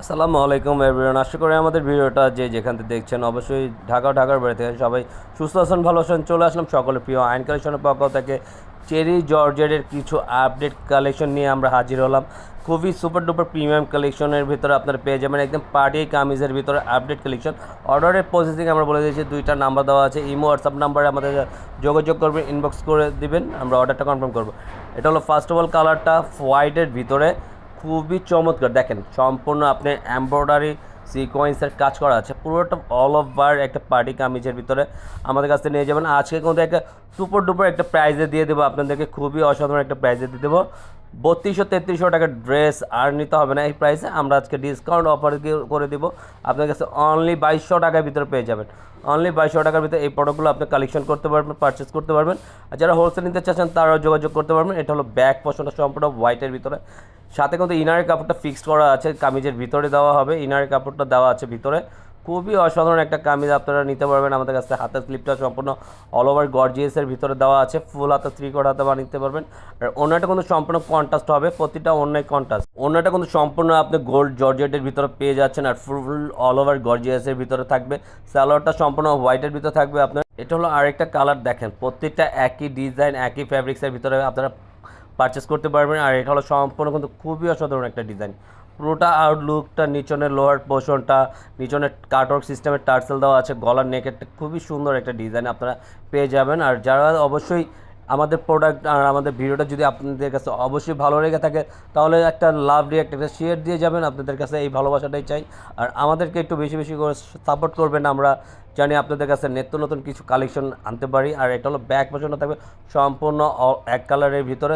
আসসালামু আলাইকুম এভরিওয়ান। আশা করি আমাদের ভিডিওটা যে যেখান থেকে দেখছেন অবশ্যই ঢাকার বাইরে থেকে সবাই সুস্থ আছেন, ভালো আছেন। চলে আসলাম সকলের প্রিয় আইন কালেকশনের পক্ষ থেকে চেরি জর্জেটের কিছু আপডেট কালেকশন নিয়ে আমরা হাজির হলাম। খুবই সুপার ডুপার প্রিমিয়াম কালেকশনের ভিতরে আপনারা পেয়ে যাবেন একদম পার্টি কামিজের ভিতরে আপডেট কালেকশন। অর্ডারের প্রসেসিং আমরা বলে দিয়েছি, দুইটা নাম্বার দেওয়া আছে, ইমো হোয়াটসঅ্যাপ নাম্বারে আমাদের যোগাযোগ করবেন, ইনবক্স করে দিবেন, আমরা অর্ডারটা কনফার্ম করবো। এটা হলো ফার্স্ট অফ অল কালারটা হোয়াইটের ভিতরে, খুবই চমৎকার। দেখেন সম্পূর্ণ আপনি এমব্রয়ডারি সিকোয়েন্সের কাজ করা আছে, পুরোটা অল ওভার একটা পার্টি কামিজের ভিতরে আমাদের কাছ থেকে নিয়ে যাবেন। আজকে কিন্তু একটা সুপার ডুপার একটা প্রাইজে দিয়ে দেবো আপনাদেরকে, খুবই অসাধারণ একটা প্রাইজে দিয়ে দেবো। 3200-3300 টাকার ড্রেস আর নিতে হবে না এই প্রাইসে, আমরা আজকে ডিসকাউন্ট অফার করে দিব আপনার কাছে। অনলি 2200 টাকার ভিতরে পেয়ে যাবেন। অনলি 2200 টাকার ভিতরে এই প্রোডাক্টগুলো আপনি কালেকশন করতে পারবেন, পারচেস করতে পারবেন। আর যারা হোলসেল নিতে চাচ্ছেন তারাও যোগাযোগ করতে পারবেন। এটা হলো ব্যাক পোর্শনটা সম্পূর্ণ হোয়াইটের ভিতরে, সাথে কিন্তু ইনারের কাপড়টা ফিক্সড করা আছে, কামিজের ভিতরে দেওয়া হবে, ইনারের কাপড়টা দেওয়া আছে ভিতরে। খুবই অসাধারণ একটা কামিজ আপনারা নিতে পারবেন আমাদের কাছে। হাতের স্লিপটা সম্পূর্ণ অল ওভার গর্জিয়াসের ভিতরে দেওয়া আছে, ফুল হাতে 3/4 হাতে বানিয়ে পারবেন। আর ওনাটা কিন্তু সম্পূর্ণ কন্ট্রাস্ট হবে, প্রতিটা অন্যায় কন্ট্রাস্ট। ওনাটা কিন্তু সম্পূর্ণ আপনি গোল্ড জর্জেটের ভিতরে পেয়ে যাচ্ছেন, আর ফুল অল ওভার গর্জিয়াসের ভিতরে থাকবে। সালোয়ারটা সম্পূর্ণ হোয়াইটের ভিতরে থাকবে আপনার। এটা হলো আরেকটা কালার, দেখেন প্রত্যেকটা একই ডিজাইন একই ফ্যাব্রিক্সের ভিতরে আপনারা পারচেস করতে পারবেন। আর এটা হলো সম্পূর্ণ কিন্তু খুবই অসাধারণ একটা ডিজাইন। পুরোটা আউটলুকটা, নিচনের লোয়ার পোর্শনটা, নিচনের কাটওয়ার্ক সিস্টেমের টার্সেল দেওয়া আছে, গলার নেকেরটা খুবই সুন্দর একটা ডিজাইন আপনারা পেয়ে যাবেন। আর যারা অবশ্যই আমাদের প্রোডাক্ট আর আমাদের ভিডিওটা যদি আপনাদের কাছে অবশ্যই ভালো লেগে থাকে, তাহলে একটা লাভ রিয়াক্ট, একটা শেয়ার দিয়ে যাবেন। আপনাদের কাছে এই ভালোবাসাটাই চাই। আর আমাদেরকে একটু বেশি বেশি করে সাপোর্ট করবেন, আমরা জানি আপনাদের কাছে নিত্য নতুন কিছু কালেকশন আনতে পারি। আর এটা হলো ব্যাক পোর্শনটা থাকবে সম্পূর্ণ এক কালারের ভিতরে,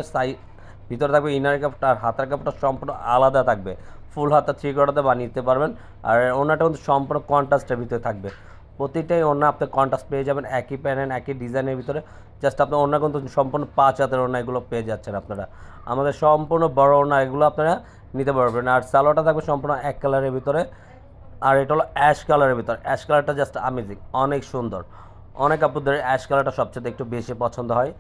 ভিতরে থাকবে ইনার কাপড়টা, আর হাতের কাপড়টা সম্পূর্ণ আলাদা থাকবে, ফুল হাতা 3/4 বানিয়ে নিতে পারবেন। আর ওনাটা কিন্তু সম্পূর্ণ কন্ট্রাস্টের ভিতরে থাকবে, প্রতিটাই ওনা আপনি কন্ট্রাস্ট পেয়ে যাবেন, একই প্যাটার্ন একই ডিজাইনের ভিতরে। জাস্ট আপনার ওনা কিন্তু সম্পূর্ণ 5 হাতের ওনা, এগুলো পেয়ে যাচ্ছেন আপনারা। আমাদের সম্পূর্ণ বড় ওনা, এগুলো আপনারা নিতে পারবেন। আর সালোয়ারটা থাকবে সম্পূর্ণ এক কালারের ভিতরে। আর এটা হলো অ্যাশ কালারের ভিতরে, অ্যাশ কালারটা জাস্ট আমেজিং, অনেক সুন্দর। অনেক আপুদের অ্যাশ কালারটা সবচেয়ে একটু বেশি পছন্দ হয়,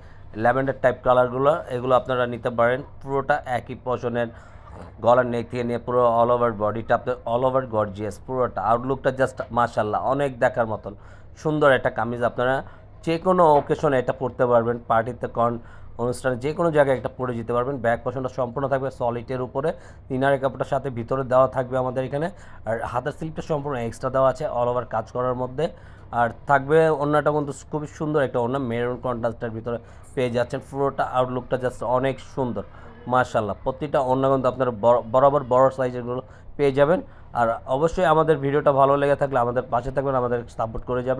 ল্যাভেন্ডার টাইপ কালারগুলো, এগুলো আপনারা নিতে পারেন। পুরোটা একই পশনের, গলার নেক থেকে নিয়ে পুরো অল ওভার বডিটা আপনার অল ওভার গর্জিয়াস, পুরোটা আউটলুকটা জাস্ট মাশাল্লাহ, অনেক দেখার মতন সুন্দর একটা কামিজ। আপনারা যে কোনো ওকেশনে এটা পরতে পারবেন, পার্টিতে অনুষ্ঠানে যে কোনো জায়গায় একটা পরে যেতে পারবেন। ব্যাক পোর্শনটা সম্পূর্ণ থাকবে সলিটের উপরে, ইনারের কাপড়টার সাথে ভিতরে দেওয়া থাকবে আমাদের এখানে। আর হাতের স্লিপটা সম্পূর্ণ এক্সট্রা দেওয়া আছে অল ওভার কাজ করার মধ্যে। আর থাকবে অন্যটা কিন্তু খুবই সুন্দর একটা অন্য মেরুন কন্ট্রাস্টের ভিতরে পেয়ে যাচ্ছেন। পুরোটা আউটলুকটা জাস্ট অনেক সুন্দর মাশাল্লাহ। প্রতিটা অন্য কিন্তু আপনারা বরাবর বড় সাইজেরগুলো পেয়ে যাবেন। আর অবশ্যই আমাদের ভিডিওটা ভালো লেগে থাকলে আমাদের পাশে থাকবেন, আমাদের সাপোর্ট করে যাবেন।